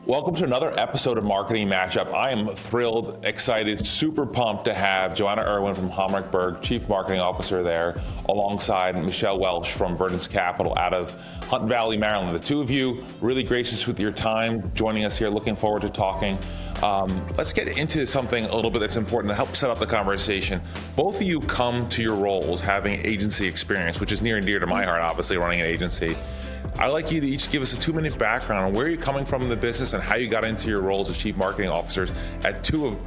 Welcome to another episode of Marketing Matchup. I am thrilled, excited, super pumped to have Joanna Irwin from Homrich Berg, Chief Marketing Officer there, alongside Michele Welsh from Verdence Capital out of Hunt Valley, Maryland. The two of you really gracious with your time, joining us here. Looking forward to talking. Let's get into something a little bit that's important to help set up the conversation. Both of you come to your roles having agency experience, which is near and dear to my heart, obviously, running an agency. I'd like you to each give us a 2-minute background on where you're coming from in the business and how you got into your roles as Chief Marketing Officers at two of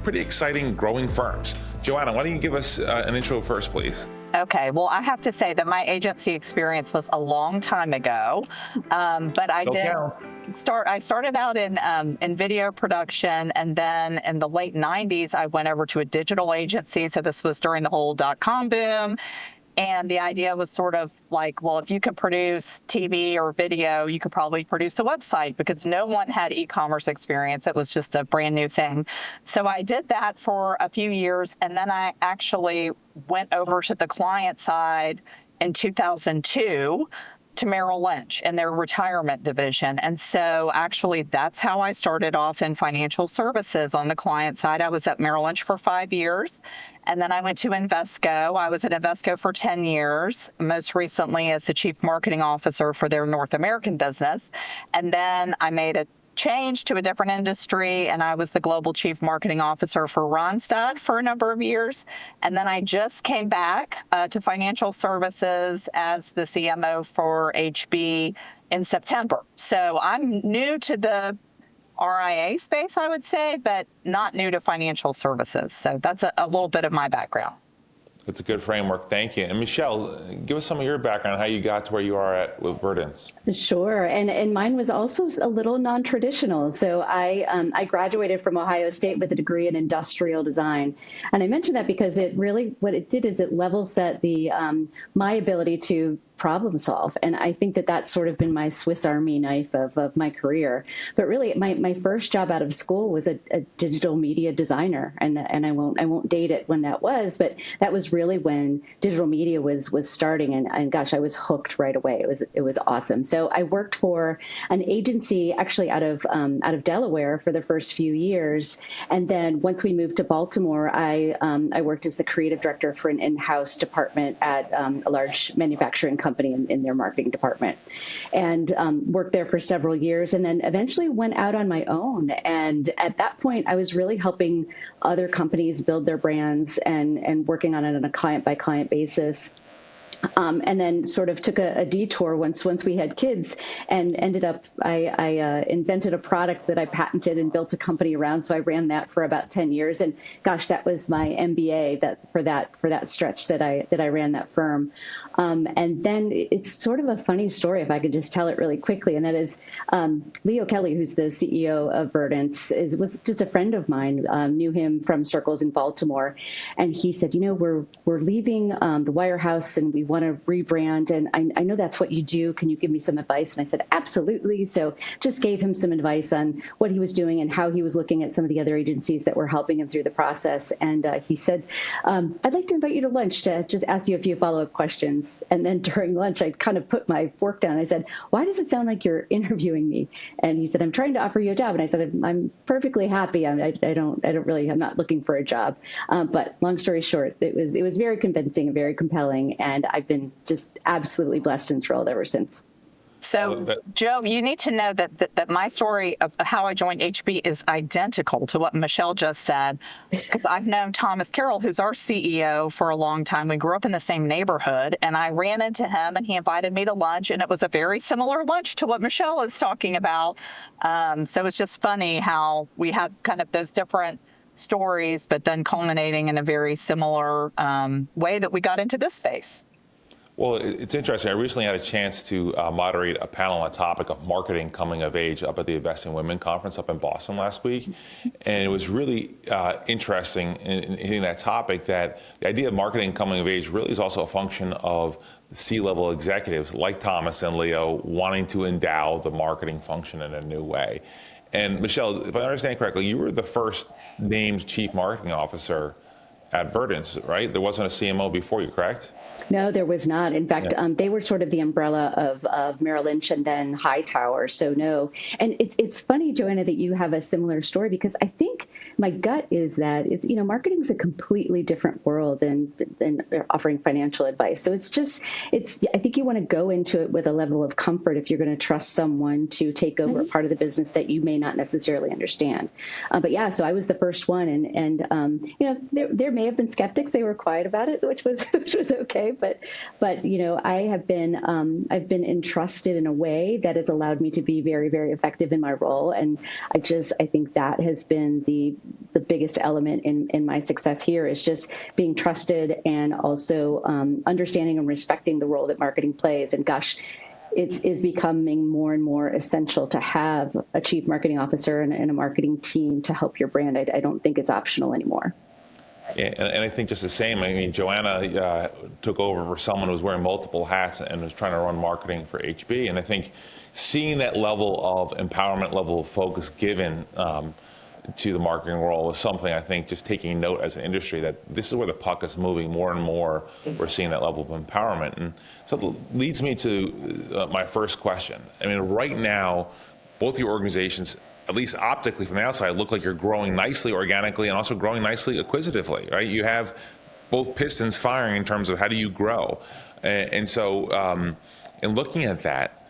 pretty exciting growing firms. Joanna, why don't you give us an intro first, please? Okay, well, I have to say that my agency experience was a long time ago, but I started out in video production, and then in the late 90s, I went over to a digital agency. So this was during the whole .com boom. And the idea was sort of like, well, if you could produce TV or video, you could probably produce a website, because no one had e-commerce experience. It was just a brand new thing. So I did that for a few years, and then I actually went over to the client side in 2002 to Merrill Lynch in their retirement division. And so actually that's how I started off in financial services on the client side. I was at Merrill Lynch for 5 years. And then I went to Invesco. I was at Invesco for 10 years, most recently as the Chief Marketing Officer for their North American business. And then I made a change to a different industry, and I was the Global Chief Marketing Officer for Randstad for a number of years. And then I just came back to financial services as the CMO for HB in September. So I'm new to the RIA space, I would say, but not new to financial services. So that's a little bit of my background. It's a good framework. Thank you. And Michele, give us some of your background, how you got to where you are at with Verdence. Sure. And mine was also a little non-traditional. So I graduated from Ohio State with a degree in industrial design. And I mention that because what it did is it level set my ability to problem solve. And I think that that's sort of been my Swiss Army knife of my career. But really, my first job out of school was a digital media designer. And I won't date it when that was, but that was really when digital media was starting. And gosh, I was hooked right away. It was awesome. So I worked for an agency actually out of Delaware for the first few years. And then once we moved to Baltimore, I worked as the creative director for an in-house department at a large manufacturing company in their marketing department, and worked there for several years, and then eventually went out on my own. And at that point, I was really helping other companies build their brands and working on it on a client-by-client basis. And then sort of took a detour once we had kids, and ended up, I invented a product that I patented and built a company around. So I ran that for about 10 years. And gosh, that was my MBA for that stretch that I ran that firm. And then it's sort of a funny story, if I could just tell it really quickly. And that is Leo Kelly, who's the CEO of Verdence, was just a friend of mine, knew him from circles in Baltimore. And he said, we're leaving the Wirehouse and we want to rebrand. And I know that's what you do. Can you give me some advice? And I said, absolutely. So just gave him some advice on what he was doing and how he was looking at some of the other agencies that were helping him through the process. And he said, I'd like to invite you to lunch to just ask you a few follow-up questions. And then during lunch, I kind of put my fork down. I said, why does it sound like you're interviewing me? And he said, I'm trying to offer you a job. And I said, I'm perfectly happy. I'm not looking for a job. But long story short, it was very convincing and very compelling. And I've been just absolutely blessed and thrilled ever since. So, Joe, you need to know that my story of how I joined HB is identical to what Michele just said, because I've known Thomas Carroll, who's our CEO, for a long time. We grew up in the same neighborhood, and I ran into him, and he invited me to lunch, and it was a very similar lunch to what Michele is talking about. So it's just funny how we have kind of those different stories, but then culminating in a very similar way that we got into this space. Well, it's interesting. I recently had a chance to moderate a panel on the topic of marketing coming of age up at the Investing Women Conference up in Boston last week. And it was really interesting in hitting that topic, that the idea of marketing coming of age really is also a function of C-level executives like Thomas and Leo wanting to endow the marketing function in a new way. And Michele, if I understand correctly, you were the first named Chief Marketing Officer at Verdence, right? There wasn't a CMO before you, correct? No, there was not. In fact, Yeah. they were sort of the umbrella of Merrill Lynch and then Hightower. So no. And it's funny, Joanna, that you have a similar story, because I think my gut is that it's, marketing is a completely different world than offering financial advice. So I think you want to go into it with a level of comfort if you're going to trust someone to take over a part of the business that you may not necessarily understand. But yeah, so I was the first one, and there may have been skeptics. They were quiet about it, which was okay. But I've been entrusted in a way that has allowed me to be very, very effective in my role, and I think that has been the biggest element in my success here, is just being trusted and also understanding and respecting the role that marketing plays. And gosh, it is becoming more and more essential to have a chief marketing officer and a marketing team to help your brand. I don't think it's optional anymore. Yeah, and I think just the same. I mean, Joanna took over for someone who was wearing multiple hats and was trying to run marketing for HB. And I think seeing that level of empowerment, level of focus given to the marketing role is something I think just taking note as an industry that this is where the puck is moving more and more. We're seeing that level of empowerment. And so it leads me to my first question. I mean, right now, both your organizations, at least optically from the outside, look like you're growing nicely organically and also growing nicely acquisitively, right? You have both pistons firing in terms of how do you grow. And so in looking at that,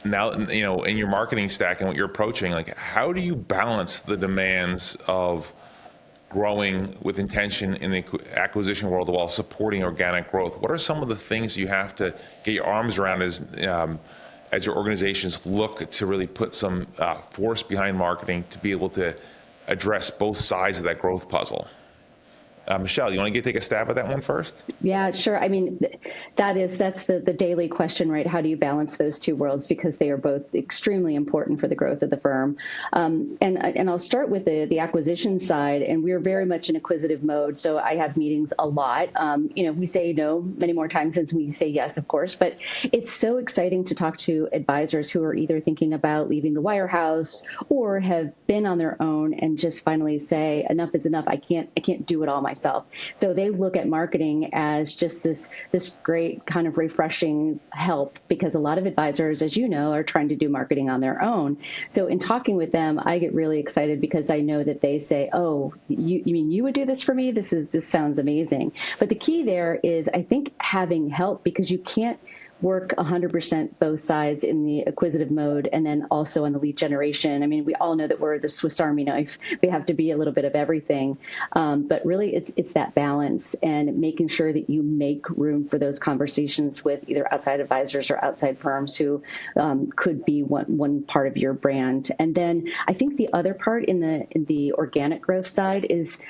now, in your marketing stack and what you're approaching, like, how do you balance the demands of growing with intention in the acquisition world while supporting organic growth? What are some of the things you have to get your arms around as your organizations look to really put some force behind marketing to be able to address both sides of that growth puzzle? Michele, you want to take a stab at that one first? Yeah, sure. I mean, that's the daily question, right? How do you balance those two worlds? Because they are both extremely important for the growth of the firm. And I'll start with the acquisition side, and we're very much in acquisitive mode. So I have meetings a lot. We say no many more times than we say yes, of course. But it's so exciting to talk to advisors who are either thinking about leaving the wirehouse or have been on their own and just finally say, enough is enough. I can't do it all myself. So they look at marketing as just this great kind of refreshing help, because a lot of advisors, as you know, are trying to do marketing on their own. So in talking with them, I get really excited because I know that they say, oh, you mean you would do this for me? This sounds amazing. But the key there is, I think, having help, because you can't work 100% both sides in the acquisitive mode and then also on the lead generation. I mean, we all know that we're the Swiss Army knife. We have to be a little bit of everything. But really, it's that balance and making sure that you make room for those conversations with either outside advisors or outside firms who could be one part of your brand. And then I think the other part in the organic growth side is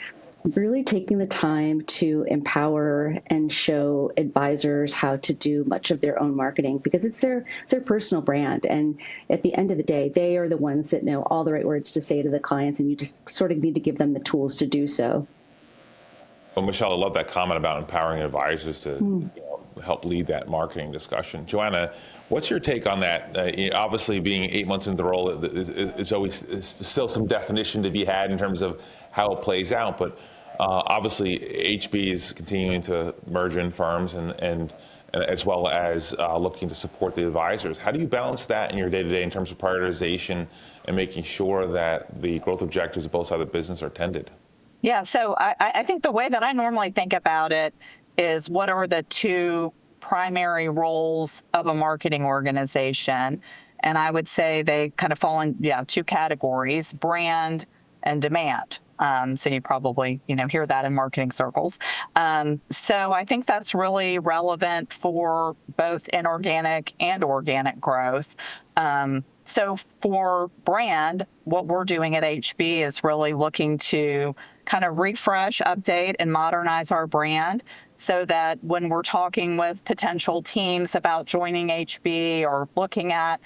really taking the time to empower and show advisors how to do much of their own marketing, because it's their personal brand. And at the end of the day, they are the ones that know all the right words to say to the clients, and you just sort of need to give them the tools to do so. Well, Michele, I love that comment about empowering advisors to help lead that marketing discussion. Joanna, what's your take on that? Obviously, being 8 months into the role, it's still some definition to be had in terms of how it plays out, but obviously HB is continuing to merge in firms and as well as looking to support the advisors. How do you balance that in your day-to-day in terms of prioritization and making sure that the growth objectives of both sides of the business are tended? Yeah, so I think the way that I normally think about it is, what are the two primary roles of a marketing organization? And I would say they kind of fall in two categories: brand and demand. So you probably hear that in marketing circles. So I think that's really relevant for both inorganic and organic growth. So for brand, what we're doing at HB is really looking to kind of refresh, update, and modernize our brand, so that when we're talking with potential teams about joining HB or looking at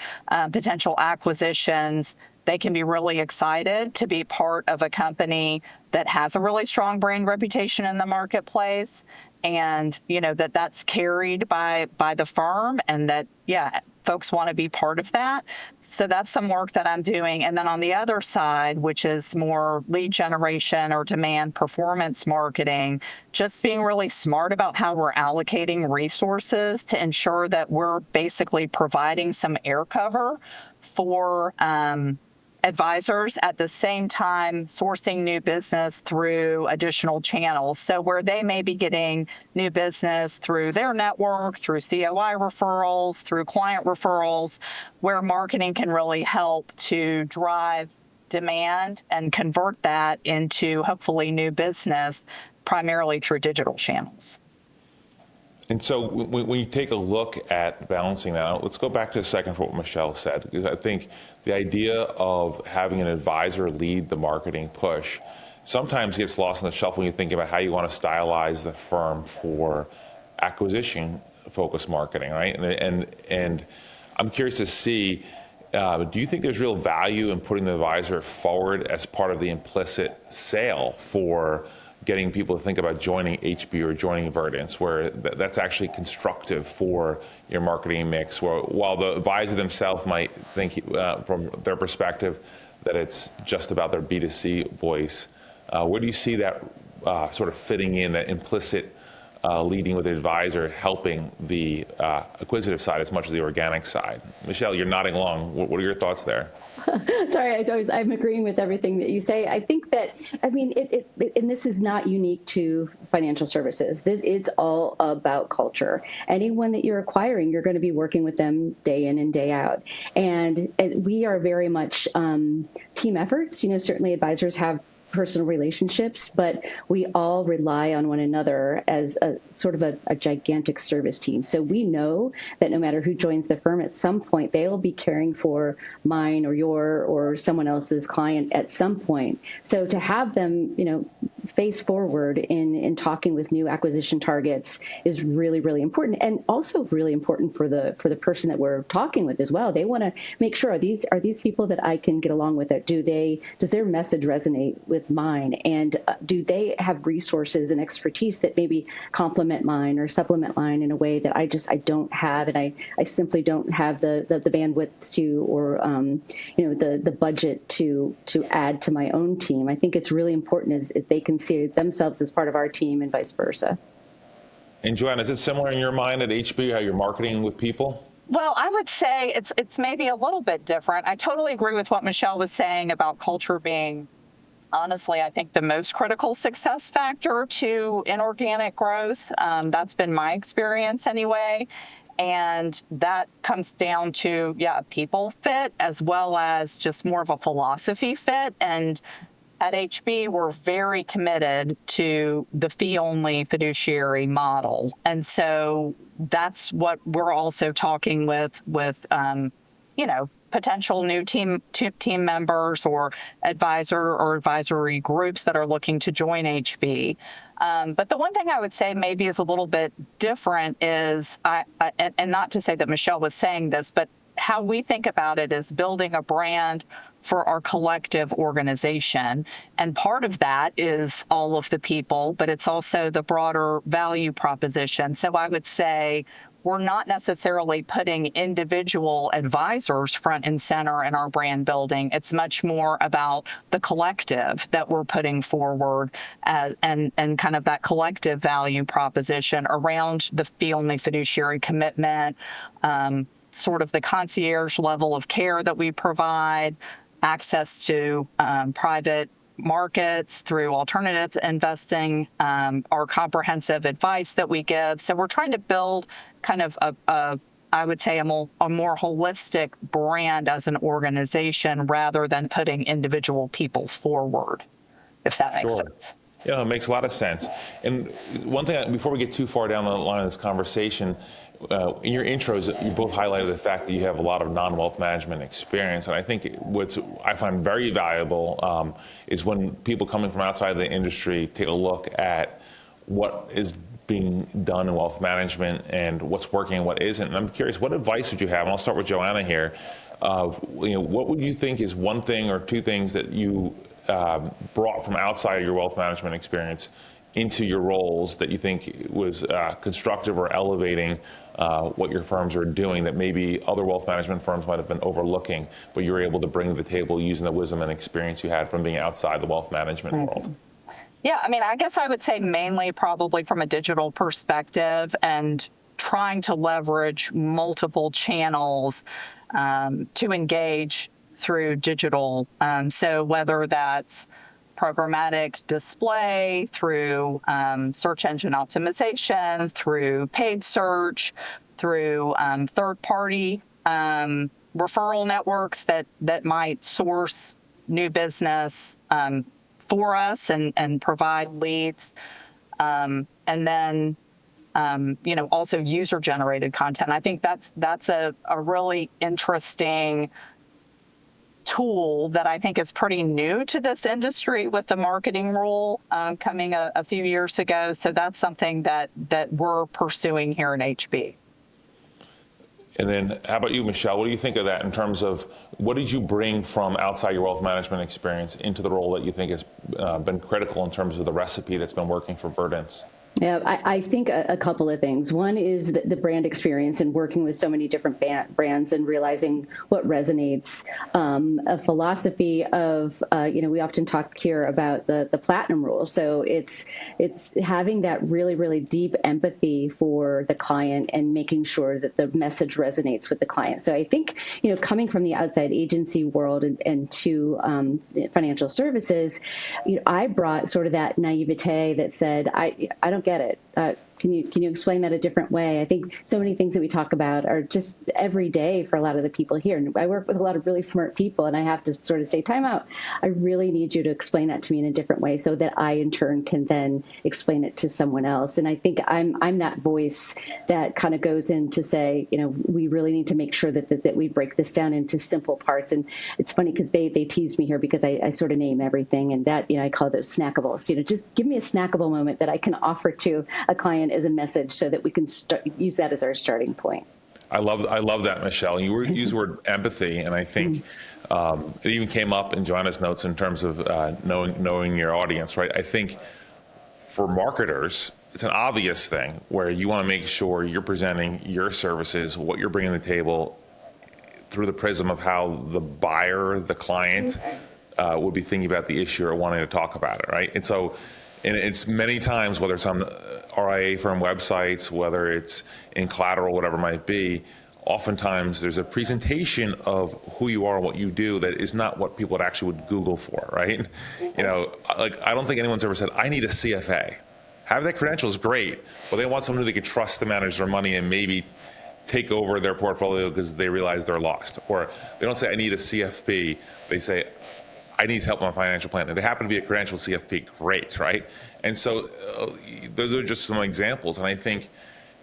potential acquisitions, they can be really excited to be part of a company that has a really strong brand reputation in the marketplace, and that's carried by the firm, and that folks want to be part of that. So that's some work that I'm doing. And then on the other side, which is more lead generation or demand performance marketing, just being really smart about how we're allocating resources to ensure that we're basically providing some air cover for advisors, at the same time sourcing new business through additional channels. So where they may be getting new business through their network, through COI referrals, through client referrals, where marketing can really help to drive demand and convert that into hopefully new business, primarily through digital channels. And so when you take a look at balancing that out, let's go back to a second for what Michele said, because I think the idea of having an advisor lead the marketing push sometimes gets lost in the shuffle when you think about how you want to stylize the firm for acquisition-focused marketing, right? And I'm curious to see, do you think there's real value in putting the advisor forward as part of the implicit sale for getting people to think about joining HB or joining Verdence, where that's actually constructive for your marketing mix, where while the advisor themselves might think from their perspective that it's just about their B2C voice, where do you see that sort of fitting in, that implicit leading with the advisor, helping the acquisitive side as much as the organic side? Michele, you're nodding along. What are your thoughts there? Sorry, I'm agreeing with everything that you say. I think that, I mean, and this is not unique to financial services. It's all about culture. Anyone that you're acquiring, you're going to be working with them day in and day out. And we are very much team efforts. You know, certainly advisors have personal relationships, but we all rely on one another as a sort of a gigantic service team. So we know that no matter who joins the firm, at some point they will be caring for mine or your or someone else's client at some point. So to have them, you know, face forward in talking with new acquisition targets is really, really important, and also really important for the person that we're talking with as well. They want to make sure, are these people that I can get along with? Does their message resonate with mine? And do they have resources and expertise that maybe complement mine or supplement mine in a way that I don't have, and I simply don't have the bandwidth to, or the budget to add to my own team. I think it's really important is if they can see themselves as part of our team and vice versa. And Joanna, is it similar in your mind at HB, how you're marketing with people? Well, I would say it's maybe a little bit different. I totally agree with what Michele was saying about culture being, honestly, I think the most critical success factor to inorganic growth. That's been my experience anyway. And that comes down to, people fit as well as just more of a philosophy fit. And at HB, we're very committed to the fee-only fiduciary model. And so that's what we're also talking with potential new team members or advisor or advisory groups that are looking to join HB. But the one thing I would say maybe is a little bit different is, and not to say that Michele was saying this, but how we think about it is building a brand for our collective organization. And part of that is all of the people, but it's also the broader value proposition. So I would say we're not necessarily putting individual advisors front and center in our brand building. It's much more about the collective that we're putting forward and kind of that collective value proposition around the fee-only fiduciary commitment, sort of the concierge level of care that we provide, access to private markets through alternative investing, our comprehensive advice that we give. So we're trying to build kind of I would say a more holistic brand as an organization rather than putting individual people forward, if that makes sense. Yeah, it makes a lot of sense. And one thing, before we get too far down the line of this conversation, in your intros, you both highlighted the fact that you have a lot of non-wealth management experience. And I think what I find very valuable is when people coming from outside of the industry take a look at what is being done in wealth management and what's working and what isn't. And I'm curious, what advice would you have? And I'll start with Joanna here. What would you think is one thing or two things that you brought from outside of your wealth management experience into your roles that you think was constructive or elevating what your firms are doing that maybe other wealth management firms might have been overlooking, but you were able to bring to the table using the wisdom and experience you had from being outside the wealth management world? Yeah, I mean, I guess I would say mainly probably from a digital perspective and trying to leverage multiple channels to engage through digital. So whether that's programmatic display, through search engine optimization, through paid search, through third-party referral networks that might source new business for us and provide leads, and then also user-generated content. I think that's a really interesting tool that I think is pretty new to this industry with the marketing rule coming a few years ago. So that's something that we're pursuing here in HB. And then how about you, Michele? What do you think of that in terms of what did you bring from outside your wealth management experience into the role that you think has been critical in terms of the recipe that's been working for Verdence? Yeah, I think a couple of things. One is the brand experience and working with so many different brands and realizing what resonates. A philosophy of, we often talk here about the platinum rule. So it's having that really, really deep empathy for the client and making sure that the message resonates with the client. So I think, coming from the outside agency world and to financial services, I brought sort of that naivete that said, I don't get it. Can you explain that a different way? I think so many things that we talk about are just every day for a lot of the people here. And I work with a lot of really smart people, and I have to sort of say, time out. I really need you to explain that to me in a different way so that I, in turn, can then explain it to someone else. And I think I'm that voice that kind of goes in to say, we really need to make sure that we break this down into simple parts. And it's funny because they tease me here because I sort of name everything, and that, I call those snackables. Just give me a snackable moment that I can offer to a client as a message so that we can use that as our starting point. I love that, Michele. You use the word empathy, and I think it even came up in Joanna's notes in terms of knowing your audience, right? I think for marketers, it's an obvious thing where you want to make sure you're presenting your services, what you're bringing to the table through the prism of how the buyer, the client, would be thinking about the issue or wanting to talk about it, right? And so, and it's many times, whether it's on RIA firm websites, whether it's in collateral, whatever it might be, oftentimes there's a presentation of who you are and what you do that is not what people actually would Google for, right? I don't think anyone's ever said, I need a CFA. Having that credential is great, but they want someone who they can trust to manage their money and maybe take over their portfolio because they realize they're lost. Or they don't say, I need a CFP. They say, I need help on my financial plan. And they happen to be a credentialed CFP, great, right? And so those are just some examples. And I think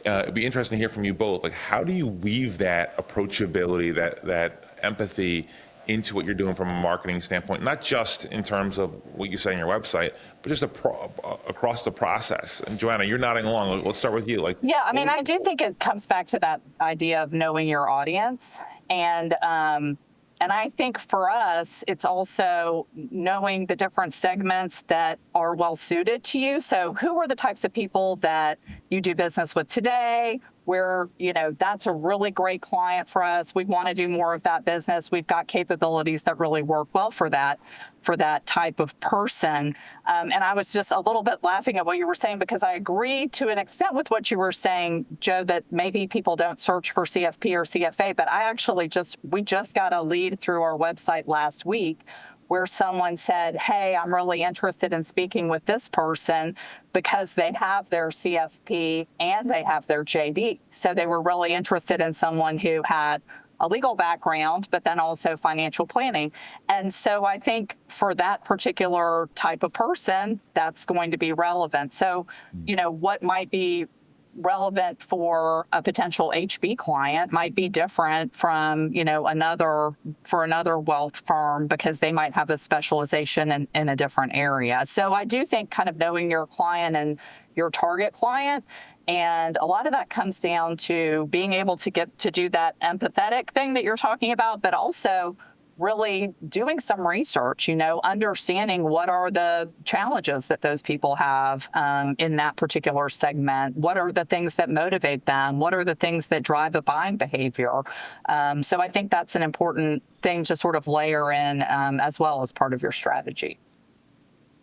it'd be interesting to hear from you both. Like, how do you weave that approachability, that empathy into what you're doing from a marketing standpoint, not just in terms of what you say on your website, but just across the process? And Joanna, you're nodding along. Let's start with you. Yeah, I do think it comes back to that idea of knowing your audience. And I think for us, it's also knowing the different segments that are well suited to you. So who are the types of people that you do business with today? Where, that's a really great client for us. We want to do more of that business. We've got capabilities that really work well for that type of person. And I was just a little bit laughing at what you were saying because I agree to an extent with what you were saying, Joe, that maybe people don't search for CFP or CFA, but we just got a lead through our website last week where someone said, hey, I'm really interested in speaking with this person because they have their CFP and they have their JD. So they were really interested in someone who had a legal background, but then also financial planning. And so I think for that particular type of person, that's going to be relevant. So, what might be relevant for a potential HB client might be different from, another wealth firm because they might have a specialization in a different area. So I do think kind of knowing your client and your target client, and a lot of that comes down to being able to get to do that empathetic thing that you're talking about, but also really doing some research, understanding what are the challenges that those people have in that particular segment. What are the things that motivate them? What are the things that drive a buying behavior? So I think that's an important thing to sort of layer in as well as part of your strategy.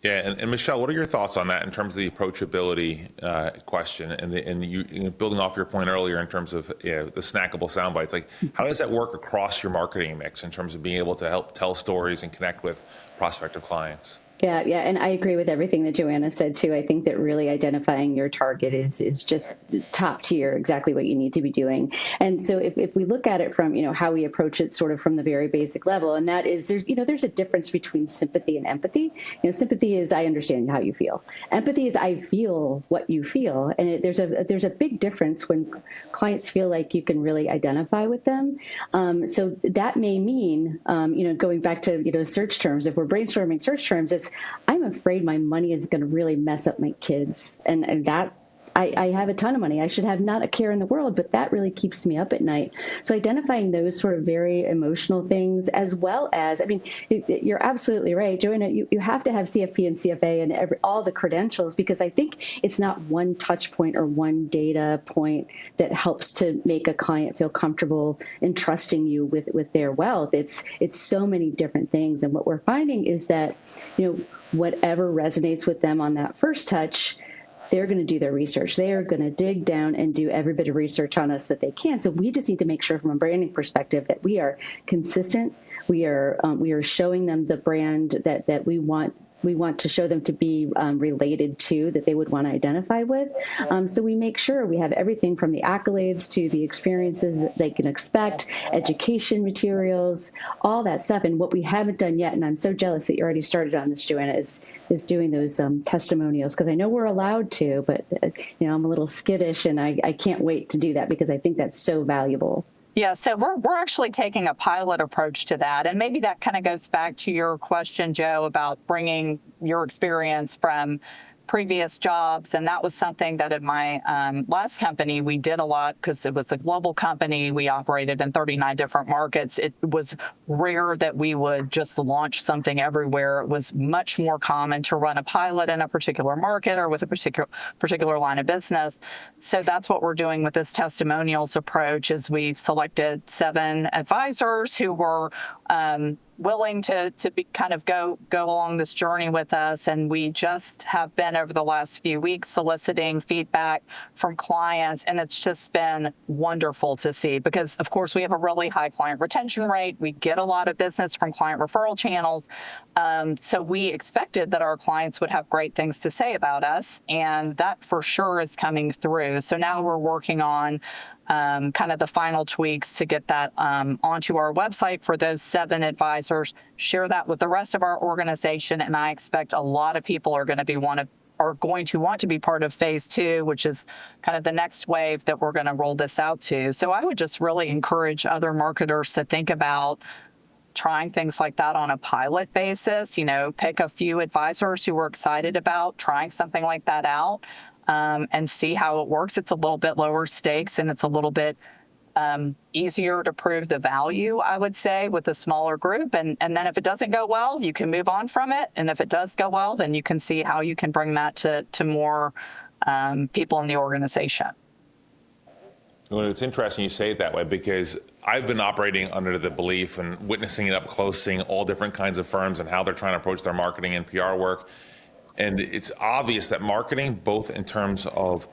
Yeah, and Michele, what are your thoughts on that in terms of the approachability question, and you building off your point earlier in terms of the snackable sound bites? Like, how does that work across your marketing mix in terms of being able to help tell stories and connect with prospective clients? Yeah, and I agree with everything that Joanna said too. I think that really identifying your target is just top tier, exactly what you need to be doing. And so if we look at it from how we approach it, sort of from the very basic level, and that is there's a difference between sympathy and empathy. Sympathy is I understand how you feel. Empathy is I feel what you feel, and there's a big difference when clients feel like you can really identify with them. So that may mean going back to search terms. If we're brainstorming search terms, it's I'm afraid my money is going to really mess up my kids. And that I have a ton of money. I should have not a care in the world, but that really keeps me up at night. So identifying those sort of very emotional things, as well as, you're absolutely right, Joanna, you have to have CFP and CFA and all the credentials, because I think it's not one touch point or one data point that helps to make a client feel comfortable in trusting you with their wealth. It's so many different things. And what we're finding is that, whatever resonates with them on that first touch, they're going to do their research. They are going to dig down and do every bit of research on us that they can. So we just need to make sure from a branding perspective that we are consistent. We are showing them the brand that we want to show them to be related to, that they would want to identify with. So we make sure we have everything from the accolades to the experiences that they can expect, education materials, all that stuff. And what we haven't done yet, and I'm so jealous that you already started on this, Joanna, is doing those testimonials, because I know we're allowed to, but I'm a little skittish, and I can't wait to do that because I think that's so valuable. Yeah, so we're actually taking a pilot approach to that. And maybe that kind of goes back to your question, Joe, about bringing your experience from previous jobs. And that was something that at my last company, we did a lot because it was a global company. We operated in 39 different markets. It was rare that we would just launch something everywhere. It was much more common to run a pilot in a particular market or with a particular line of business. So that's what we're doing with this testimonials approach, is we've selected 7 advisors who were willing to be kind of go along this journey with us. And we just have been over the last few weeks soliciting feedback from clients. And it's just been wonderful to see, because of course we have a really high client retention rate. We get a lot of business from client referral channels. So we expected that our clients would have great things to say about us. And that for sure is coming through. So now we're working on kind of the final tweaks to get that onto our website for those 7 advisors, share that with the rest of our organization. And I expect a lot of people are going to want to be part of phase 2, which is kind of the next wave that we're going to roll this out to. So I would just really encourage other marketers to think about trying things like that on a pilot basis. Pick a few advisors who are excited about trying something like that out. And see how it works. It's a little bit lower stakes, and it's a little bit easier to prove the value, I would say, with a smaller group. And then if it doesn't go well, you can move on from it. And if it does go well, then you can see how you can bring that to more people in the organization. Well, it's interesting you say it that way, because I've been operating under the belief and witnessing it up close, seeing all different kinds of firms and how they're trying to approach their marketing and PR work. And it's obvious that marketing, both in terms of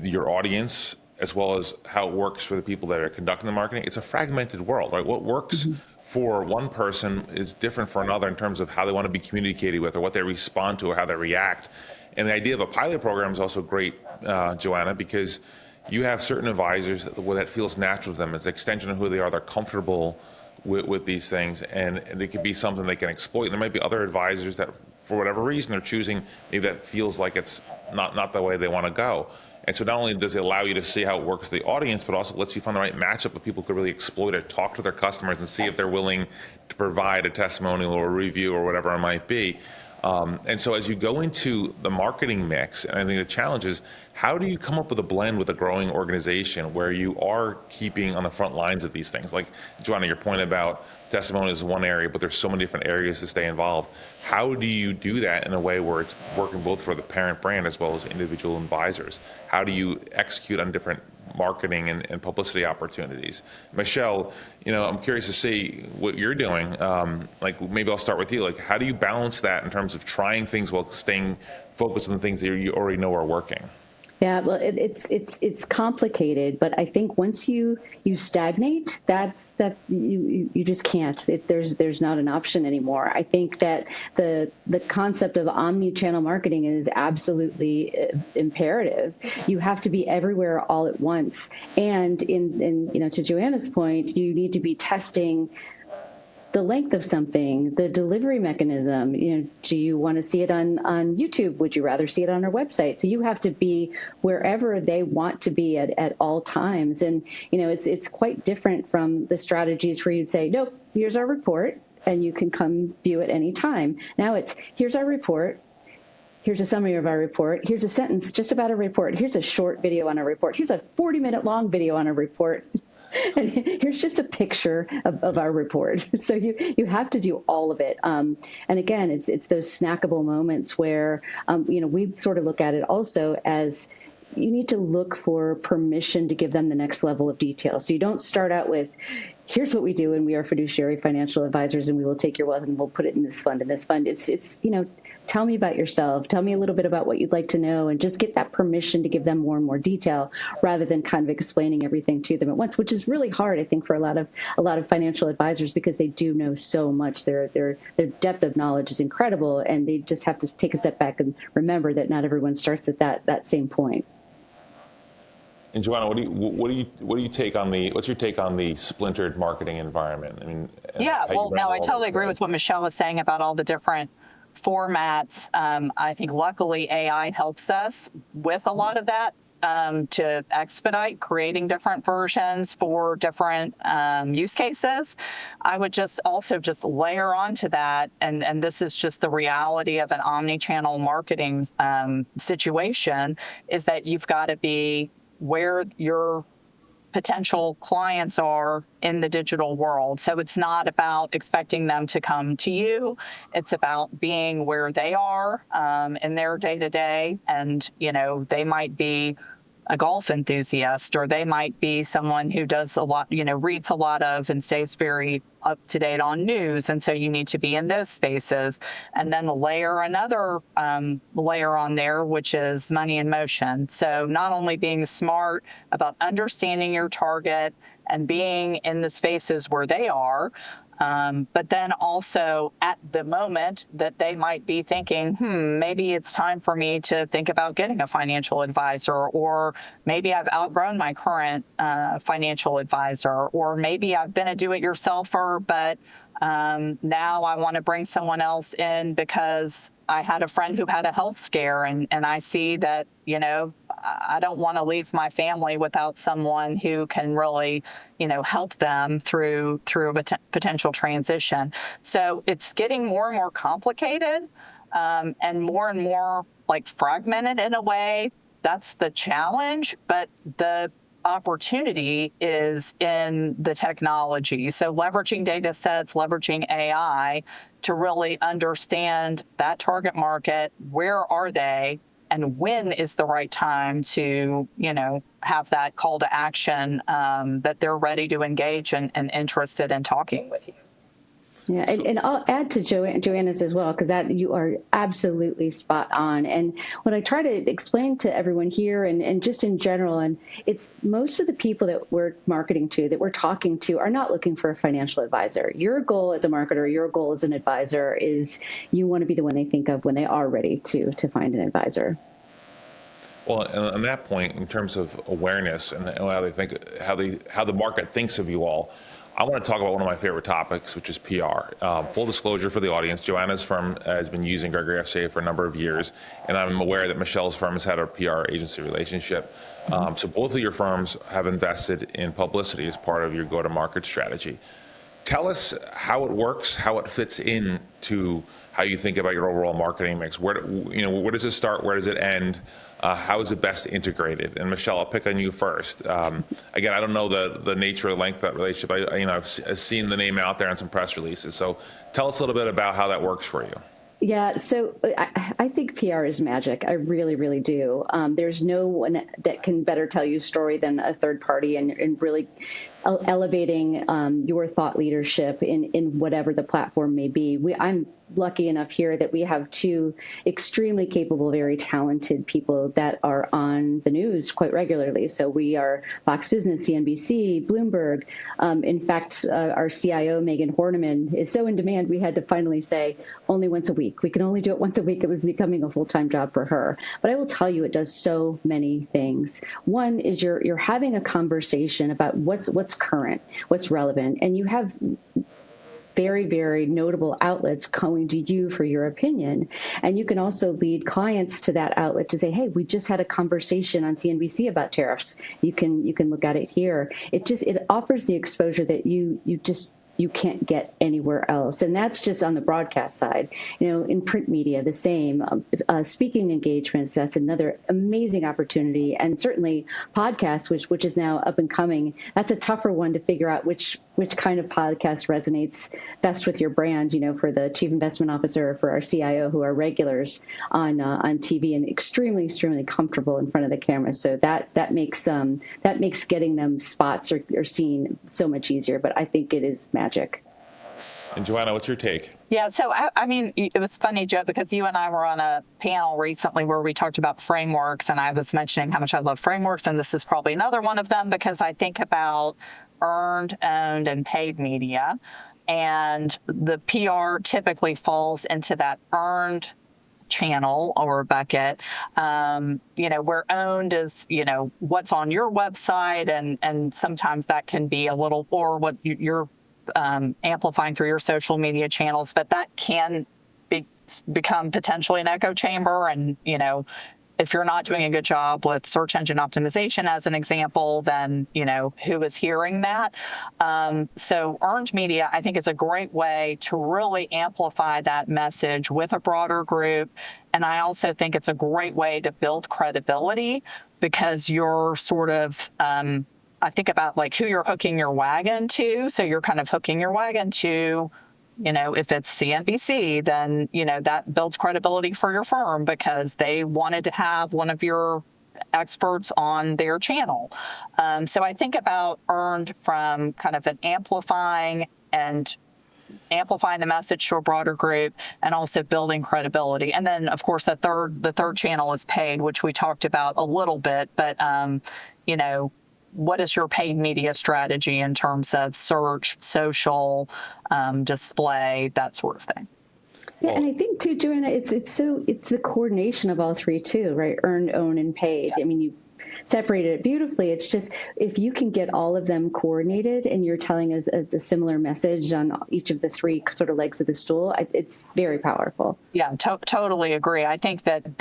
your audience as well as how it works for the people that are conducting the marketing, it's a fragmented world, right? What works for one person is different for another in terms of how they want to be communicated with, or what they respond to, or how they react. And the idea of a pilot program is also great, Joanna, because you have certain advisors that feels natural to them. It's an extension of who they are. They're comfortable with these things, and it could be something they can exploit. There might be other advisors that, for whatever reason, they're choosing, maybe that feels like it's not the way they want to go. And so not only does it allow you to see how it works with the audience, but also lets you find the right matchup of people who could really exploit it, talk to their customers and see if they're willing to provide a testimonial or a review or whatever it might be. And so as you go into the marketing mix, and I think the challenge is, how do you come up with a blend with a growing organization where you are keeping on the front lines of these things? Like, Joanna, your point about testimonials is one area, but there's so many different areas to stay involved. How do you do that in a way where it's working both for the parent brand as well as individual advisors? How do you execute on different marketing and publicity opportunities? Michele, I'm curious to see what you're doing. Like, maybe I'll start with you. Like, how do you balance that in terms of trying things while staying focused on the things that you already know are working? Yeah, well, it's complicated, but I think once you stagnate, you just can't. There's not an option anymore. I think that the concept of omni-channel marketing is absolutely imperative. You have to be everywhere all at once, and in to Joanna's point, you need to be testing the length of something, the delivery mechanism. Do you want to see it on YouTube? Would you rather see it on our website? So you have to be wherever they want to be at all times. And, it's quite different from the strategies where you'd say, nope, here's our report and you can come view it any time. Now it's, here's our report. Here's a summary of our report. Here's a sentence just about our report. Here's a short video on our report. Here's a 40-minute long video on our report. And here's just a picture of our report. So you have to do all of it. And again, it's those snackable moments where, we sort of look at it also as you need to look for permission to give them the next level of detail. So you don't start out with, here's what we do, and we are fiduciary financial advisors, and we will take your wealth and we'll put it in this fund and this fund. It's tell me about yourself. Tell me a little bit about what you'd like to know, and just get that permission to give them more and more detail rather than kind of explaining everything to them at once, which is really hard, I think, for a lot of financial advisors, because they do know so much. Their depth of knowledge is incredible, and they just have to take a step back and remember that not everyone starts at that same point. And Joanna, what's your take on the splintered marketing environment? I mean, yeah, well, no, I totally agree with what Michele was saying about all the different formats. I think luckily AI helps us with a lot of that, to expedite creating different versions for different use cases. I would just layer onto that, and this is just the reality of an omni-channel marketing situation, is that you've got to be where your potential clients are in the digital world. So it's not about expecting them to come to you. It's about being where they are in their day-to-day. And, they might be a golf enthusiast, or they might be someone who does a lot, reads a lot of and stays very up to date on news. And so you need to be in those spaces. And then layer another layer on there, which is money in motion. So not only being smart about understanding your target and being in the spaces where they are, but then also at the moment that they might be thinking, maybe it's time for me to think about getting a financial advisor, or maybe I've outgrown my current financial advisor, or maybe I've been a do-it-yourselfer, but now I want to bring someone else in because I had a friend who had a health scare, and I see that, I don't want to leave my family without someone who can really, help them through a potential transition. So it's getting more and more complicated, and more like fragmented in a way. That's the challenge, but the opportunity is in the technology. So leveraging data sets, leveraging AI to really understand that target market, where are they, and when is the right time to, have that call to action, that they're ready to engage and interested in talking with you. Yeah, and I'll add to Joanna's as well, because that you are absolutely spot on. And what I try to explain to everyone here and just in general, and it's most of the people that we're marketing to, that we're talking to, are not looking for a financial advisor. Your goal as a marketer, your goal as an advisor is you want to be the one they think of when they are ready to find an advisor. Well, and on that point, in terms of awareness and how they think, how the market thinks of you all, I want to talk about one of my favorite topics, which is PR. Full disclosure for the audience, Joanna's firm has been using Gregory FCA for a number of years, and I'm aware that Michele's firm has had a PR agency relationship. So both of your firms have invested in publicity as part of your go-to-market strategy. Tell us how it works, how it fits into how you think about your overall marketing mix. Where does it start? Where does it end? How is it best integrated? And Michele, I'll pick on you first. Again, I don't know the nature or length of that relationship. I've seen the name out there in some press releases. So tell us a little bit about how that works for you. Yeah, so I think PR is magic. I really, really do. There's no one that can better tell you a story than a third party, and really elevating your thought leadership in whatever the platform may be. I'm lucky enough here that we have two extremely capable, very talented people that are on the news quite regularly. So we are Fox Business, CNBC, Bloomberg. In fact, our CIO, Megan Horniman, is so in demand, we had to finally say only once a week. We can only do it once a week. It was becoming a full-time job for her. But I will tell you, it does so many things. One is you're having a conversation about what's current, what's relevant, and you have very, very notable outlets coming to you for your opinion. And you can also lead clients to that outlet to say, hey, we just had a conversation on CNBC about tariffs. You can look at it here. It offers the exposure that you can't get anywhere else. And that's just on the broadcast side. In print media, the same. Speaking engagements, that's another amazing opportunity. And certainly podcasts, which is now up and coming, that's a tougher one to figure out which kind of podcast resonates best with your brand, for the chief investment officer, for our CIO, who are regulars on TV and extremely, extremely comfortable in front of the camera. So that makes getting them spots or seen so much easier. But I think it is magic. And Joanna, what's your take? Yeah, so it was funny, Joe, because you and I were on a panel recently where we talked about frameworks, and I was mentioning how much I love frameworks, and this is probably another one of them, because I think about earned, owned, and paid media, and the PR typically falls into that earned channel or bucket, where owned is, what's on your website, and sometimes that can be a little, or what you're amplifying through your social media channels, but that can become potentially an echo chamber. And, if you're not doing a good job with search engine optimization, as an example, then, who is hearing that? So earned media, I think, is a great way to really amplify that message with a broader group. And I also think it's a great way to build credibility, because you're sort of, I think about like who you're hooking your wagon to. So you're kind of hooking your wagon to, if it's CNBC, then, that builds credibility for your firm because they wanted to have one of your experts on their channel. So I think about earned from kind of an amplifying the message to a broader group, and also building credibility. And then, of course, the third channel is paid, which we talked about a little bit, but, what is your paid media strategy in terms of search, social, display, that sort of thing? Yeah, and I think too, Joanna, it's the coordination of all three too, right? Earned, owned, and paid. Yeah. I mean, you separated it beautifully. It's just, if you can get all of them coordinated and you're telling us a similar message on each of the three sort of legs of the stool, it's very powerful. Yeah, totally agree. I think that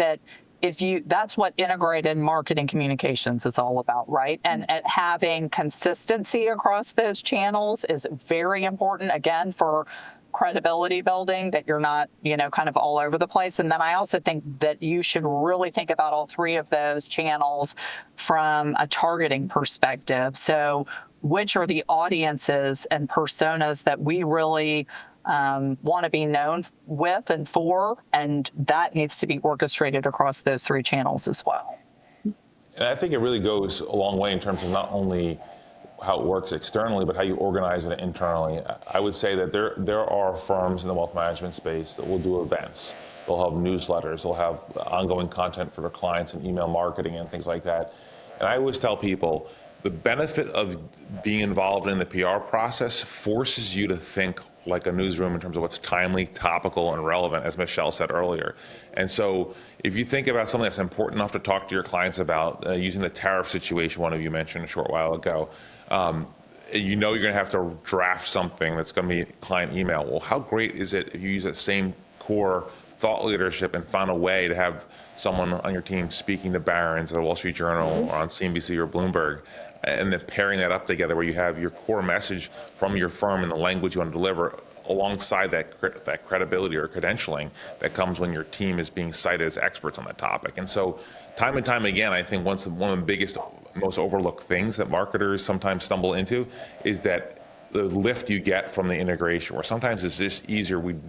that's what integrated marketing communications is all about, right? And having consistency across those channels is very important, again, for credibility building, that you're not, kind of all over the place. And then I also think that you should really think about all three of those channels from a targeting perspective. So which are the audiences and personas that we really want to be known with and for, and that needs to be orchestrated across those three channels as well. And I think it really goes a long way in terms of not only how it works externally, but how you organize it internally. I would say that there are firms in the wealth management space that will do events. They'll have newsletters. They'll have ongoing content for their clients and email marketing and things like that. And I always tell people, the benefit of being involved in the PR process forces you to think like a newsroom in terms of what's timely, topical, and relevant, as Michele said earlier. And so if you think about something that's important enough to talk to your clients about, using the tariff situation one of you mentioned a short while ago, you're going to have to draft something that's going to be client email. Well, how great is it if you use that same core thought leadership and find a way to have someone on your team speaking to Barron's or the Wall Street Journal or on CNBC or Bloomberg, and then pairing that up together where you have your core message from your firm and the language you want to deliver alongside that credibility or credentialing that comes when your team is being cited as experts on that topic. And so time and time again, I think one of the biggest, most overlooked things that marketers sometimes stumble into is that the lift you get from the integration, where sometimes it's just easier. We've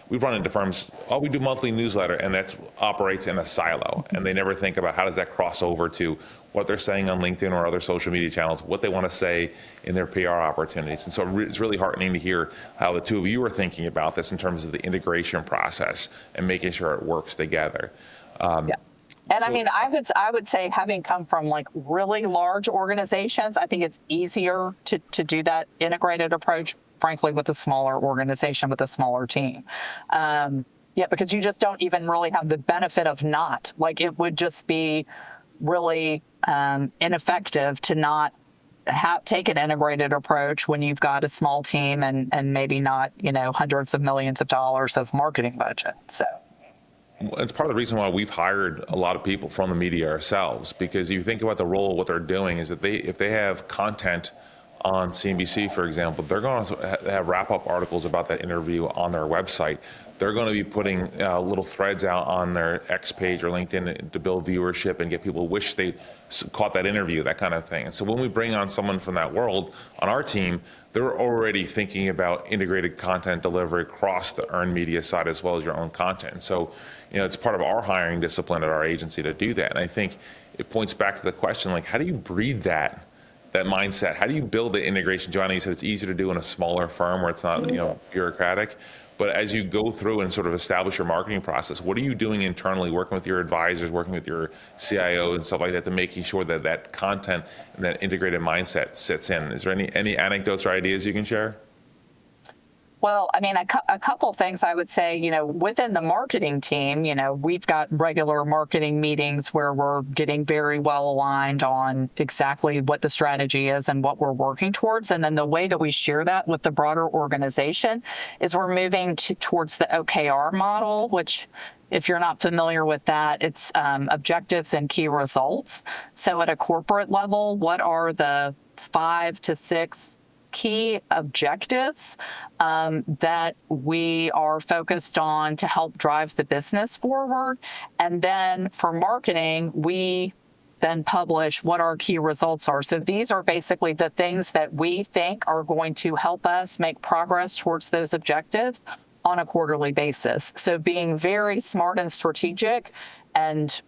run into firms, we do monthly newsletter, and that operates in a silo, and they never think about how does that cross over to what they're saying on LinkedIn or other social media channels, what they want to say in their PR opportunities. And so it's really heartening to hear how the two of you are thinking about this in terms of the integration process and making sure it works together. Yeah. And so, I mean, I would say, having come from like really large organizations, I think it's easier to do that integrated approach, frankly, with a smaller organization, with a smaller team. Because you just don't even really have the benefit of not. Like, it would just be really ineffective to not take an integrated approach when you've got a small team and maybe not, hundreds of millions of dollars of marketing budget. So. It's part of the reason why we've hired a lot of people from the media ourselves, because you think about the role, what they're doing is that if they have content on CNBC, for example, they're going to have wrap-up articles about that interview on their website. They're going to be putting little threads out on their X page or LinkedIn to build viewership and get people to wish they caught that interview, that kind of thing. And so when we bring on someone from that world on our team, they're already thinking about integrated content delivery across the earned media side as well as your own content. And so, it's part of our hiring discipline at our agency to do that. And I think it points back to the question, like, how do you breed that mindset? How do you build the integration? Joanna, you said it's easier to do in a smaller firm where it's not, bureaucratic. But as you go through and sort of establish your marketing process, what are you doing internally, working with your advisors, working with your CIO and stuff like that, to making sure that that content and that integrated mindset sits in? Is there any anecdotes or ideas you can share? Well, I mean, a couple of things I would say, within the marketing team, we've got regular marketing meetings where we're getting very well aligned on exactly what the strategy is and what we're working towards. And then the way that we share that with the broader organization is we're moving towards the OKR model, which, if you're not familiar with that, it's objectives and key results. So at a corporate level, what are the 5 to 6 key objectives that we are focused on to help drive the business forward? And then for marketing, we then publish what our key results are. So these are basically the things that we think are going to help us make progress towards those objectives on a quarterly basis. So being very smart and strategic and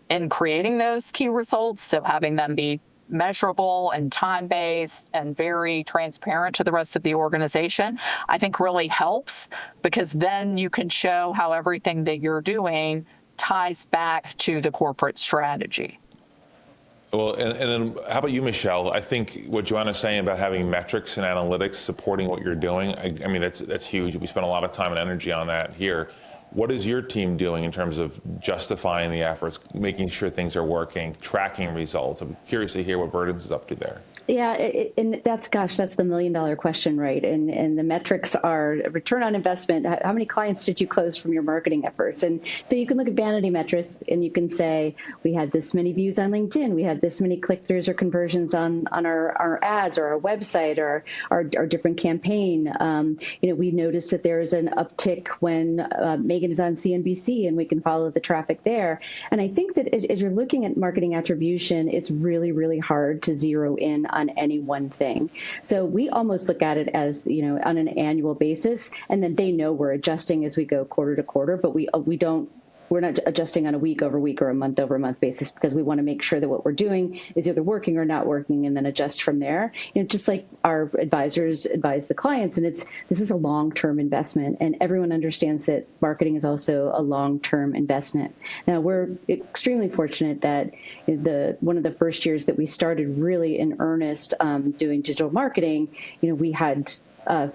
in creating those key results, so having them be measurable and time-based and very transparent to the rest of the organization, I think really helps, because then you can show how everything that you're doing ties back to the corporate strategy. Well, and then how about you, Michele? I think what Joanna's saying about having metrics and analytics supporting what you're doing, I mean, that's huge. We spend a lot of time and energy on that here. What is your team doing in terms of justifying the efforts, making sure things are working, tracking results? I'm curious to hear what Verdence is up to there. Yeah, and that's the $1 million question, right? And the metrics are return on investment. How many clients did you close from your marketing efforts? And so you can look at vanity metrics and you can say, we had this many views on LinkedIn, we had this many click-throughs or conversions on our ads or our website or our different campaign. We noticed that there's an uptick when Megan is on CNBC, and we can follow the traffic there. And I think that as you're looking at marketing attribution, it's really, really hard to zero in on any one thing. So we almost look at it as, on an annual basis, and then they know we're adjusting as we go quarter to quarter, but we're not adjusting on a week over week or a month over month basis, because we want to make sure that what we're doing is either working or not working, and then adjust from there. Just like our advisors advise the clients, and this is a long-term investment, and everyone understands that marketing is also a long-term investment. Now, we're extremely fortunate that one of the first years that we started really in earnest doing digital marketing, we had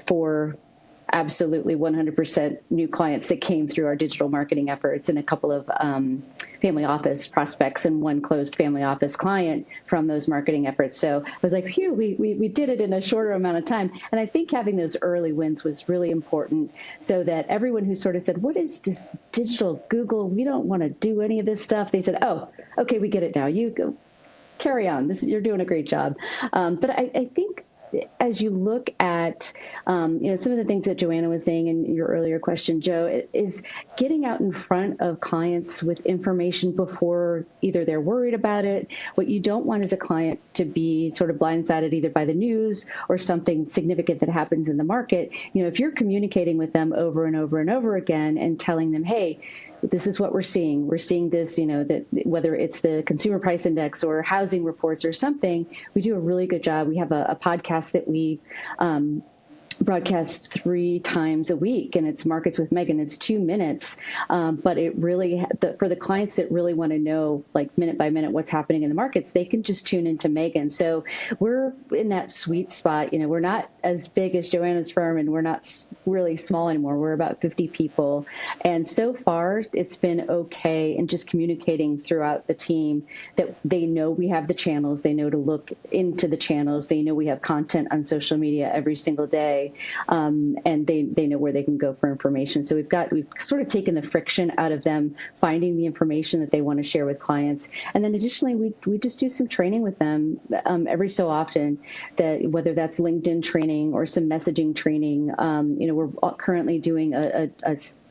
4 absolutely 100% new clients that came through our digital marketing efforts, and a couple of family office prospects and one closed family office client from those marketing efforts. So I was like, phew, we did it in a shorter amount of time. And I think having those early wins was really important, so that everyone who sort of said, what is this digital Google? We don't want to do any of this stuff. They said, oh, okay, we get it now. You go. carry on. You're doing a great job. But I think as you look at, some of the things that Joanna was saying in your earlier question, Joe, is getting out in front of clients with information before either they're worried about it. What you don't want is a client to be sort of blindsided either by the news or something significant that happens in the market. If you're communicating with them over and over and over again and telling them, hey, this is what we're seeing. We're seeing this, that whether it's the consumer price index or housing reports or something, we do a really good job. We have a podcast that we broadcast 3 times a week, and it's Markets with Megan. It's 2 minutes, but it really, for the clients that really want to know, like minute by minute, what's happening in the markets, they can just tune into Megan. So we're in that sweet spot. We're not as big as Joanna's firm, and we're not really small anymore. We're about 50 people, and so far it's been okay. And just communicating throughout the team that they know we have the channels, they know to look into the channels, they know we have content on social media every single day. And they know where they can go for information. So we've sort of taken the friction out of them finding the information that they want to share with clients. And then additionally, we just do some training with them every so often, that whether that's LinkedIn training or some messaging training. We're currently doing a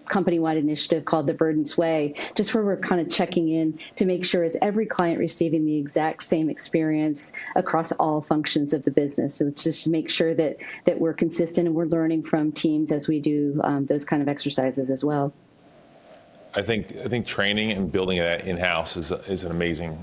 company-wide initiative called the Verdence Way, just where we're kind of checking in to make sure is every client receiving the exact same experience across all functions of the business. So just make sure that we're consistent and we're learning from teams as we do those kind of exercises as well. I think training and building it in-house is an amazing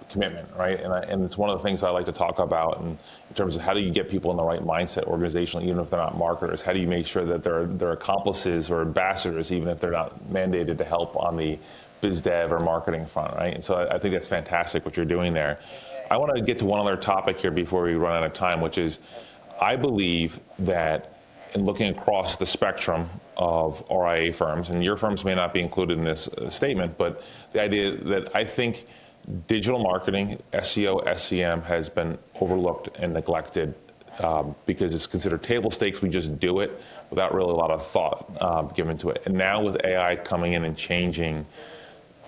commitment, right? And it's one of the things I like to talk about in terms of how do you get people in the right mindset organizationally, even if they're not marketers. How do you make sure that they're accomplices or ambassadors, even if they're not mandated to help on the biz dev or marketing front, right? And so I think that's fantastic what you're doing there. I want to get to one other topic here before we run out of time, which is I believe that in looking across the spectrum of RIA firms, and your firms may not be included in this statement, but the idea that I think digital marketing, SEO, SEM has been overlooked and neglected because it's considered table stakes. We just do it without really a lot of thought given to it. And now with AI coming in and changing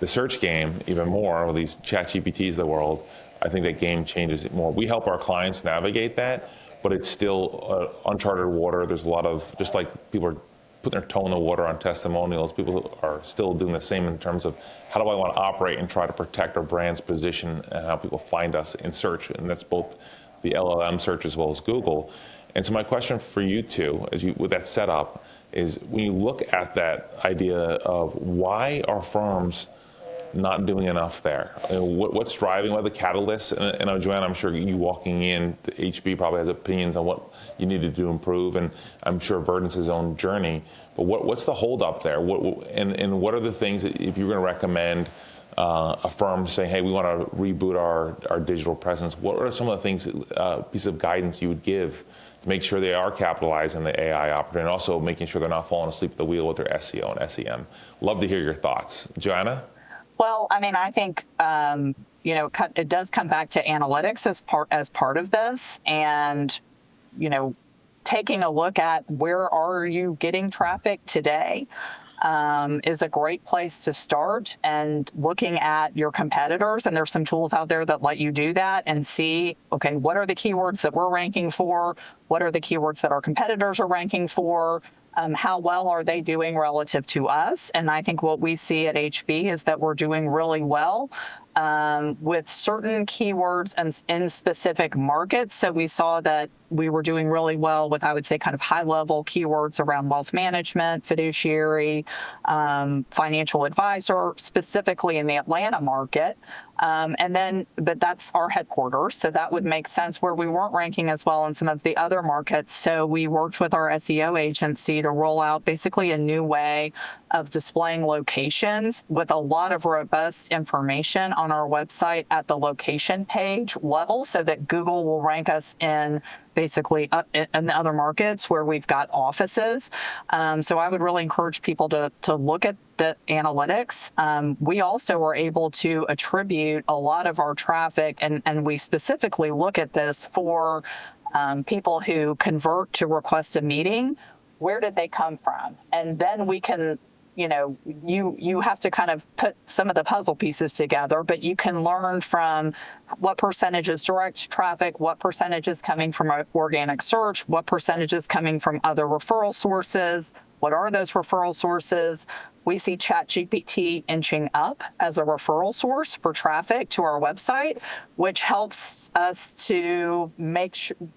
the search game even more, with these chat GPTs of the world, I think that game changes it more. We help our clients navigate that, but it's still uncharted water. There's a lot of, just like people are putting their toe in the water on testimonials, people are still doing the same in terms of how do I want to operate and try to protect our brand's position and how people find us in search. And that's both the LLM search as well as Google. And so my question for you two, with that setup, is when you look at that idea of why are firms not doing enough there? What's driving, what are the catalysts? And Joanna, I'm sure you walking in, the HB probably has opinions on what you need to do to improve, and I'm sure Verdence's own journey. But what's the holdup there? And what are the things that, if you're going to recommend a firm saying, hey, we want to reboot our digital presence, what are some of the things, pieces of guidance you would give to make sure they are capitalizing the AI opportunity and also making sure they're not falling asleep at the wheel with their SEO and SEM? Love to hear your thoughts. Joanna? Well, I think, it does come back to analytics as part of this, and, taking a look at where are you getting traffic today is a great place to start, and looking at your competitors. And there's some tools out there that let you do that and see, okay, what are the keywords that we're ranking for? What are the keywords that our competitors are ranking for? How well are they doing relative to us? And I think what we see at HB is that we're doing really well with certain keywords and in specific markets. So we saw that we were doing really well with, I would say, kind of high-level keywords around wealth management, fiduciary, financial advisor, specifically in the Atlanta market. But that's our headquarters, so that would make sense where we weren't ranking as well in some of the other markets. So we worked with our SEO agency to roll out basically a new way of displaying locations with a lot of robust information on our website at the location page level, so that Google will rank us in basically in the other markets where we've got offices. So I would really encourage people to look at the analytics. We also were able to attribute a lot of our traffic, and we specifically look at this for people who convert to request a meeting. Where did they come from? And then we can you have to kind of put some of the puzzle pieces together, but you can learn from what percentage is direct traffic, what percentage is coming from organic search, what percentage is coming from other referral sources. What are those referral sources? We see ChatGPT inching up as a referral source for traffic to our website, which helps us to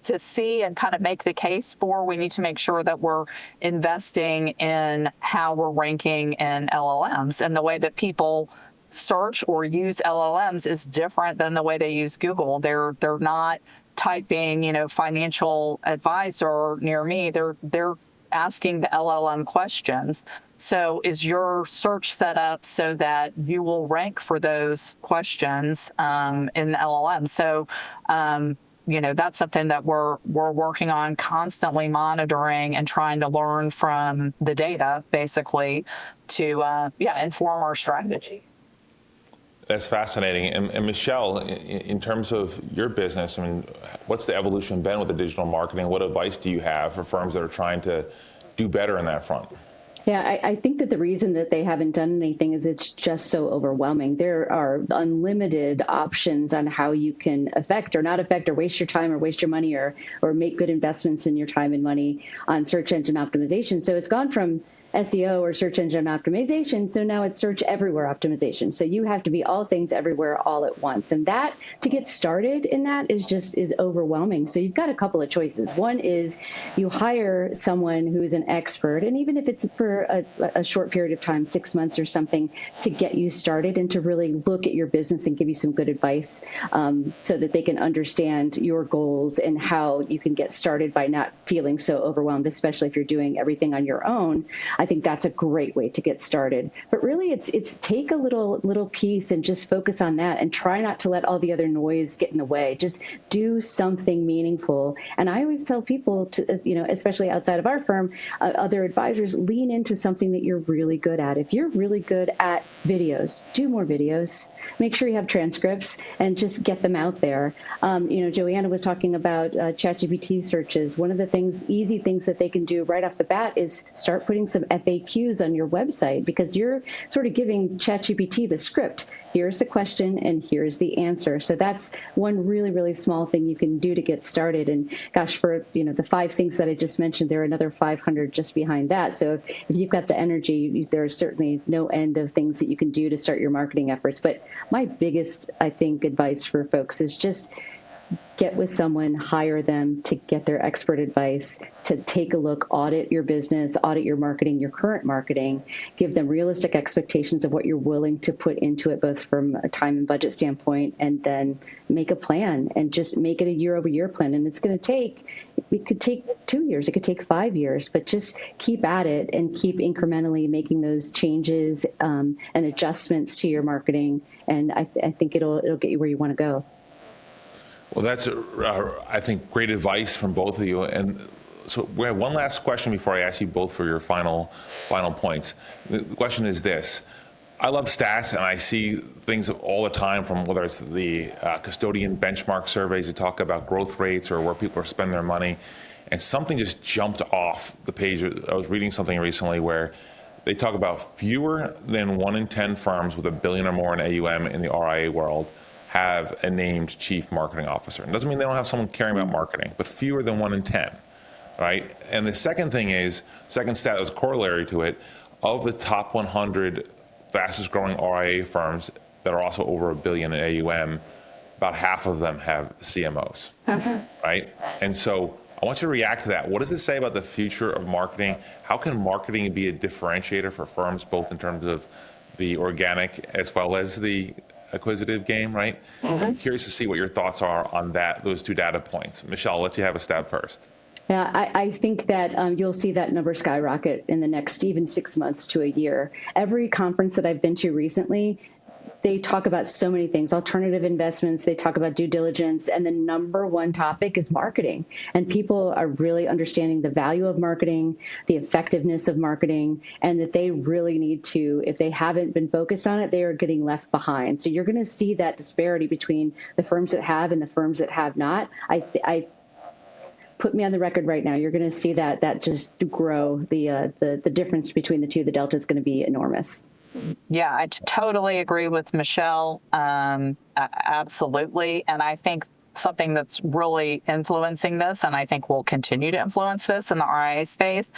to see and kind of make the case for we need to make sure that we're investing in how we're ranking in LLMs. And the way that people search or use LLMs is different than the way they use Google. They're not typing, financial advisor near me. They're asking the LLM questions. So is your search set up so that you will rank for those questions in the LLM? So, that's something that we're working on, constantly monitoring and trying to learn from the data, basically, to inform our strategy. That's fascinating. And Michele, in terms of your business, what's the evolution been with the digital marketing? What advice do you have for firms that are trying to do better in that front? Yeah, I think that the reason that they haven't done anything is it's just so overwhelming. There are unlimited options on how you can affect or not affect or waste your time or waste your money or make good investments in your time and money on search engine optimization. So it's gone from SEO or search engine optimization. So now it's search everywhere optimization. So you have to be all things everywhere all at once. And that, to get started in that, is overwhelming. So you've got a couple of choices. One is you hire someone who's an expert, and even if it's for a short period of time, 6 months or something, to get you started and to really look at your business and give you some good advice so that they can understand your goals and how you can get started by not feeling so overwhelmed, especially if you're doing everything on your own. I think that's a great way to get started. But really, it's take a little piece and just focus on that and try not to let all the other noise get in the way. Just do something meaningful. And I always tell people to, especially outside of our firm, other advisors, lean into something that you're really good at. If you're really good at videos, do more videos. Make sure you have transcripts and just get them out there. Joanna was talking about ChatGPT searches. One of the easy things that they can do right off the bat is start putting some FAQs on your website, because you're sort of giving ChatGPT the script. Here's the question and here's the answer. So that's one really, really small thing you can do to get started. And gosh, for the 5 things that I just mentioned, there are another 500 just behind that. So if you've got the energy, there's certainly no end of things that you can do to start your marketing efforts. But my biggest, I think, advice for folks is just get with someone, hire them to get their expert advice, to take a look, audit your business, audit your marketing, your current marketing, give them realistic expectations of what you're willing to put into it, both from a time and budget standpoint, and then make a plan and just make it a year-over-year plan. And it could take 2 years, it could take 5 years, but just keep at it and keep incrementally making those changes and adjustments to your marketing. And I think it'll get you where you want to go. Well, that's, I think, great advice from both of you. And so we have one last question before I ask you both for your final points. The question is this. I love stats, and I see things all the time, from whether it's the custodian benchmark surveys that talk about growth rates or where people are spending their money. And something just jumped off the page. I was reading something recently where they talk about fewer than 1 in 10 firms with $1 billion or more in AUM in the RIA world have a named chief marketing officer. It doesn't mean they don't have someone caring about marketing, but fewer than 1 in 10, right? And the second thing is, second stat is corollary to it, of the top 100 fastest growing RIA firms that are also over $1 billion in AUM, about half of them have CMOs, right? And so I want you to react to that. What does it say about the future of marketing? How can marketing be a differentiator for firms, both in terms of the organic as well as the acquisitive game, right? I'm curious to see what your thoughts are on those 2 data points. Michele, I'll let you have a stab first. Yeah, I think that you'll see that number skyrocket in the next even 6 months to a year. Every conference that I've been to recently, they talk about so many things, alternative investments, they talk about due diligence, and the number one topic is marketing. And people are really understanding the value of marketing, the effectiveness of marketing, and that they really need to, if they haven't been focused on it, they are getting left behind. So you're going to see that disparity between the firms that have and the firms that have not. put me on the record right now. You're going to see that just grow. The difference between the two, the delta is going to be enormous. Yeah, I totally agree with Michele. Absolutely. And I think something that's really influencing this, and I think will continue to influence this in the RIA space,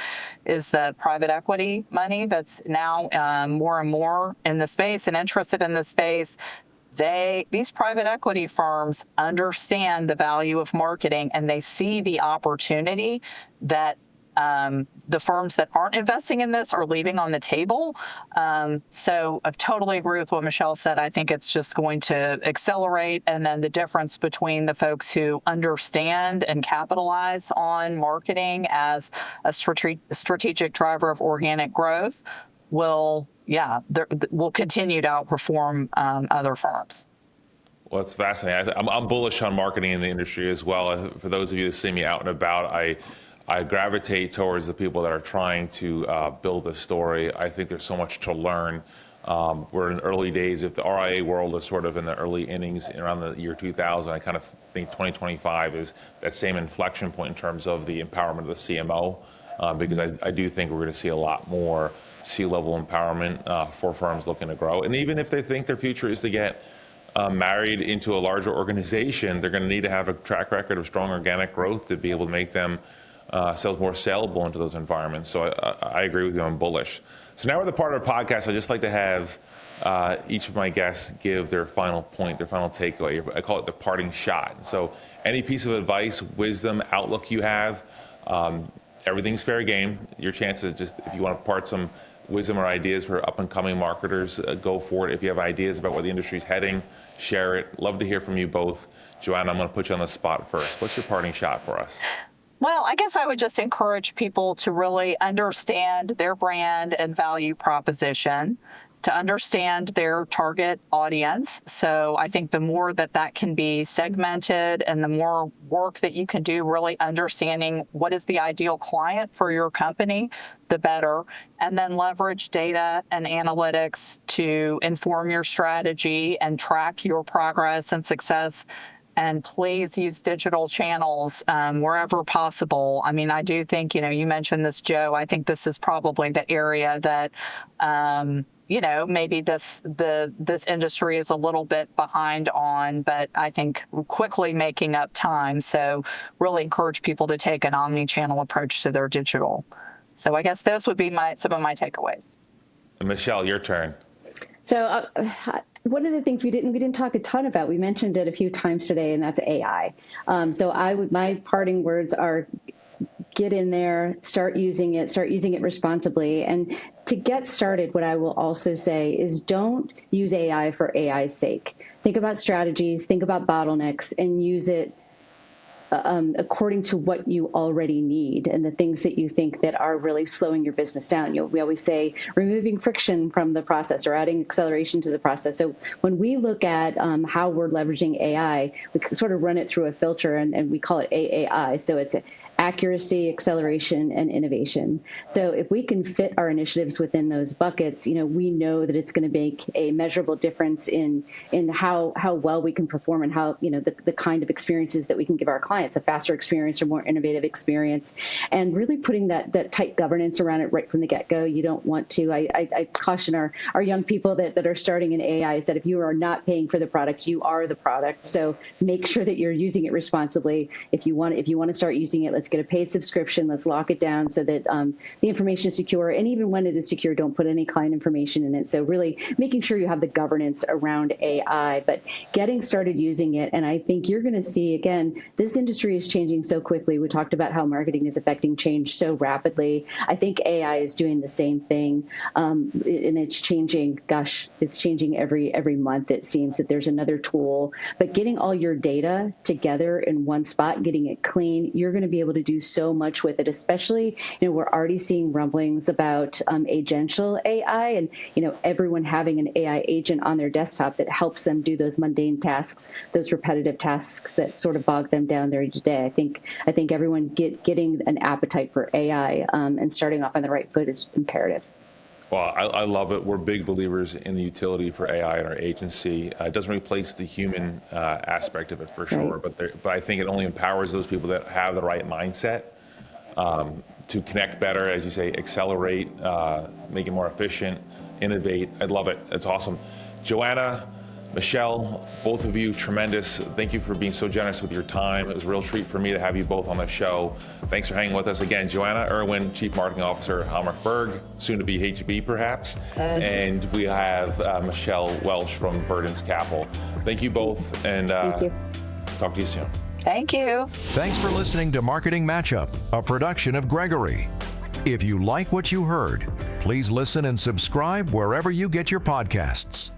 is the private equity money that's now more and more in the space and interested in the space. These private equity firms understand the value of marketing, and they see the opportunity that the firms that aren't investing in this are leaving on the table. So I totally agree with what Michele said. I think it's just going to accelerate. And then the difference between the folks who understand and capitalize on marketing as a strategic driver of organic growth will continue to outperform other firms. Well, it's fascinating. I'm bullish on marketing in the industry as well. For those of you that see me out and about, I gravitate towards the people that are trying to build a story. I think there's so much to learn. We're in early days. If the RIA world is sort of in the early innings around the year 2000, I kind of think 2025 is that same inflection point in terms of the empowerment of the CMO, because I do think we're going to see a lot more C-level empowerment for firms looking to grow. And even if they think their future is to get married into a larger organization, they're going to need to have a track record of strong organic growth to be able to make them sells more saleable into those environments. So I agree with you, I'm bullish. So now we're the part of the podcast, I'd just like to have each of my guests give their final point, their final takeaway. I call it the parting shot. So any piece of advice, wisdom, outlook you have, everything's fair game. Your chance to just, if you want to part some wisdom or ideas for up and coming marketers, go for it. If you have ideas about where the industry's heading, share it. Love to hear from you both. Joanna, I'm going to put you on the spot first. What's your parting shot for us? Well, I guess I would just encourage people to really understand their brand and value proposition, to understand their target audience. So I think the more that can be segmented and the more work that you can do really understanding what is the ideal client for your company, the better. And then leverage data and analytics to inform your strategy and track your progress and success. And please use digital channels wherever possible. I mean, I do think, you mentioned this, Joe. I think this is probably the area that, maybe this industry is a little bit behind on, but I think quickly making up time. So really encourage people to take an omni-channel approach to their digital. So I guess those would be some of my takeaways. Michele, your turn. So one of the things we didn't talk a ton about, we mentioned it a few times today, and that's AI. So my parting words are: get in there, start using it responsibly. And to get started, what I will also say is don't use AI for AI's sake. Think about strategies, think about bottlenecks, and use it according to what you already need and the things that you think that are really slowing your business down. We always say removing friction from the process or adding acceleration to the process. So when we look at how we're leveraging AI, we sort of run it through a filter, and we call it AAI. So it's accuracy, acceleration, and innovation. So if we can fit our initiatives within those buckets, we know that it's going to make a measurable difference in how well we can perform and how, the kind of experiences that we can give our clients, a faster experience or more innovative experience, and really putting that tight governance around it right from the get-go. You don't want to, I caution our young people that are starting in AI is that if you are not paying for the product, you are the product. So make sure that you're using it responsibly. If you want to start using it, let's get a paid subscription. Let's lock it down so that the information is secure. And even when it is secure, don't put any client information in it. So really making sure you have the governance around AI, but getting started using it. And I think you're going to see, again, this industry is changing so quickly. We talked about how marketing is affecting change so rapidly. I think AI is doing the same thing. And it's changing, it's changing every month. It seems that there's another tool, but getting all your data together in one spot, getting it clean, you're going to be able to do so much with it, especially, we're already seeing rumblings about agential AI and, everyone having an AI agent on their desktop that helps them do those mundane tasks, those repetitive tasks that sort of bog them down there each day. I think everyone getting an appetite for AI and starting off on the right foot is imperative. Well, I love it. We're big believers in the utility for AI in our agency. It doesn't replace the human aspect of it for sure, but I think it only empowers those people that have the right mindset to connect better, as you say, accelerate, make it more efficient, innovate. I love it. It's awesome. Joanna, Michele, both of you, tremendous. Thank you for being so generous with your time. It was a real treat for me to have you both on the show. Thanks for hanging with us again. Joanna Irwin, Chief Marketing Officer at Homrich Berg, soon to be HB perhaps. And we have Michele Welsh from Verdence Capital. Thank you both, and Thank you. Talk to you soon. Thank you. Thanks for listening to Marketing Matchup, a production of Gregory. If you like what you heard, please listen and subscribe wherever you get your podcasts.